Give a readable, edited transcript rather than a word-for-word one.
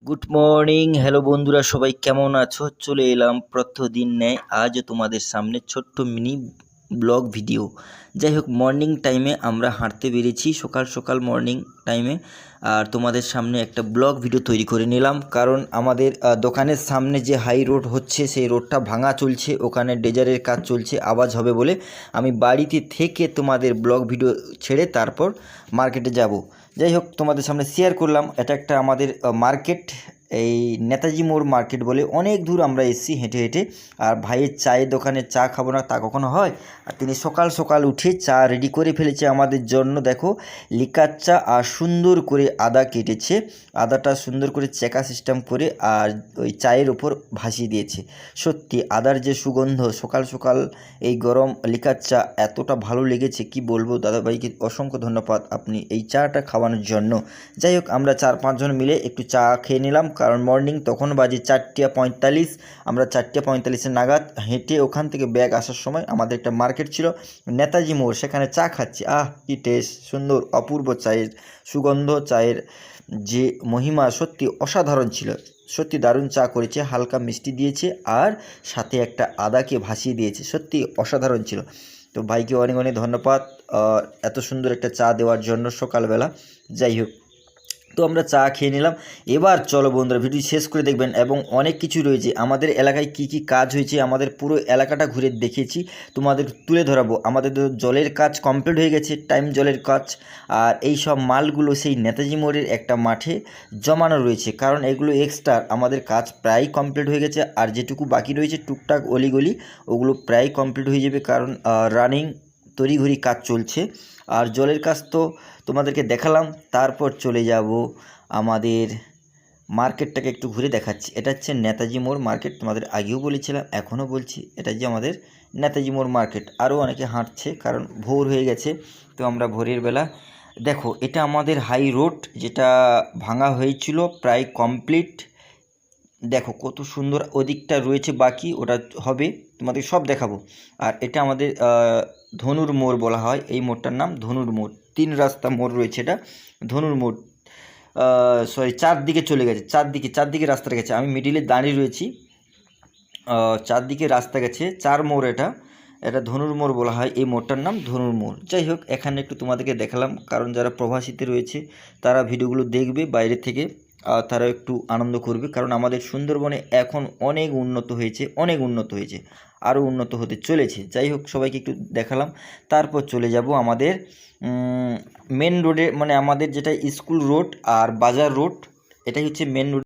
Good morning, hello বন্ধুরা, সবাই কেমন আছো? চলে এলাম প্রতিদিন ন্যায় আজও তোমাদের সামনে ছোট্ট মিনি ব্লগ ভিডিও। যাই হোক, মর্নিং টাইমে আমরা হাঁটতে বেরিয়েছি, সকাল সকাল মর্নিং টাইমে। আর তোমাদের সামনে একটা ব্লগ ভিডিও তৈরি করে নিলাম, কারণ আমাদের দোকানের সামনে যে হাই রোড হচ্ছে সেই রোডটা ভাঙা চলছে, ওখানে ডেজারের কাজ চলছে, আওয়াজ হবে বলে আমি বাড়িতে থেকে তোমাদের ব্লগ ভিডিও ছেড়ে তারপর মার্কেটে যাব। যাই হোক, তোমাদের সামনে শেয়ার করলাম। এটা একটা আমাদের মার্কেট, এই নেতাজি মোড় মার্কেট বলে। অনেক দূর আমরা এসেছি হেঁটে হেঁটে। আর ভাইয়ের চায়ের দোকানে চা খাবো না তা কখনো হয়? আর তিনি সকাল সকাল উঠে চা রেডি করে ফেলেছে আমাদের জন্য। দেখো, লিকার চা, আর সুন্দর করে আদা কেটেছে, আদাটা সুন্দর করে চেকা সিস্টেম করে আর ওই চায়ের ওপর ভাসিয়ে দিয়েছে। সত্যি আদার যে সুগন্ধ, সকাল সকাল এই গরম লিকার চা এতটা ভালো লেগেছে কি বলবো। দাদাভাইকে অসংখ্য ধন্যবাদ আপনি এই চাটা খাওয়ানোর জন্য। যাই হোক, আমরা 4-5 জন মিলে একটু চা খেয়ে নিলাম, কারণ মর্নিং তখন বাজে 4:45। আমরা 4:45 নাগাদ হেঁটে ওখান থেকে ব্যাগ আসার সময় আমাদের একটা মার্কেট ছিল নেতাজি মোড়, সেখানে চা খাচ্ছি। কি টেস্ট, সুন্দর অপূর্ব চায়ের সুগন্ধ, চায়ের যে মহিমা সত্যি অসাধারণ ছিল। সত্যি দারুণ চা করেছে, হালকা মিষ্টি দিয়েছে আর সাথে একটা আদাকে ভাসিয়ে দিয়েছে, সত্যি অসাধারণ ছিল। তো ভাইকে অনেক অনেক ধন্যবাদ এত সুন্দর একটা চা দেওয়ার জন্য সকালবেলা। যাই হোক, তো আমরা চা খেয়ে নিলাম। এবার চলো বন্ধুরা, ভিডিও শেষ করে দেখবেন এবং অনেক কিছু রয়েছে আমাদের এলাকায়, কি কি কাজ হয়েছে আমাদের পুরো এলাকাটা ঘুরে দেখেছি, তোমাদের তুলে ধরাবো। আমাদের তো জলের কাজ কমপ্লিট হয়ে গেছে, টাইম জলের কাজ। আর এই সব মালগুলো সেই নেতাজি মোড়ের একটা মাঠে জমানো রয়েছে, কারণ এগুলো এক্সট্রা। আমাদের কাজ প্রায় কমপ্লিট হয়ে গেছে, আর যেটুকু বাকি রয়েছে টুকটাক অলিগলি, ওগুলো প্রায় কমপ্লিট হয়ে যাবে, কারণ রানিং তড়িঘড়ি কাজ চলছে। আর জলের কাজ তো তোমাদেরকে দেখালাম। তারপর চলে যাব আমাদের মার্কেটটাকে একটু ঘুরে দেখাচ্ছি। এটা হচ্ছে নেতাজি মোড় মার্কেট, তোমাদের আগেও বলেছিলাম, এখনও বলছি, এটা যে আমাদের নেতাজি মোড় মার্কেট। আরও অনেকে হাঁটছে, কারণ ভোর হয়ে গেছে। তো আমরা ভোরের বেলা, দেখো এটা আমাদের হাই রোড, যেটা ভাঙা হয়েছিল, প্রায় কমপ্লিট। দেখো কত সুন্দর, ওদিকটা রয়েছে বাকি, ওটা হবে, তোমাদের সব দেখাবো। আর এটা আমাদের ধনুর মোড় বলা হয়, এই মোড়টার নাম ধনুর মোড়। 3 রাস্তা মোড় রয়েছে, এটা ধনুর মোড়। সরি, চারদিকে চলে গেছে, চারদিকে রাস্তা গেছে, আমি মিডিলে দাঁড়িয়ে রয়েছি। চারদিকে রাস্তা গেছে, 4 মোড়। এটা এটা ধনুর মোড় বলা হয়, এই মোড়টার নাম ধনুর মোড়। যাই হোক, এখানে একটু তোমাদেরকে দেখালাম, কারণ যারা প্রবাসীতে রয়েছে তারা ভিডিওগুলো দেখবে বাইরে থেকে, তারা একটু আনন্দ করবে, কারণ আমাদের সুন্দরবনে এখন অনেক উন্নত হয়েছে, অনেক উন্নত হয়েছে, আরও উন্নত হতে চলেছে। যাই হোক, সবাইকে একটু দেখালাম। তারপর চলে যাব আমাদের মেন রোডে, মানে আমাদের যেটা স্কুল রোড আর বাজার রোড, এটাই হচ্ছে মেন রোড।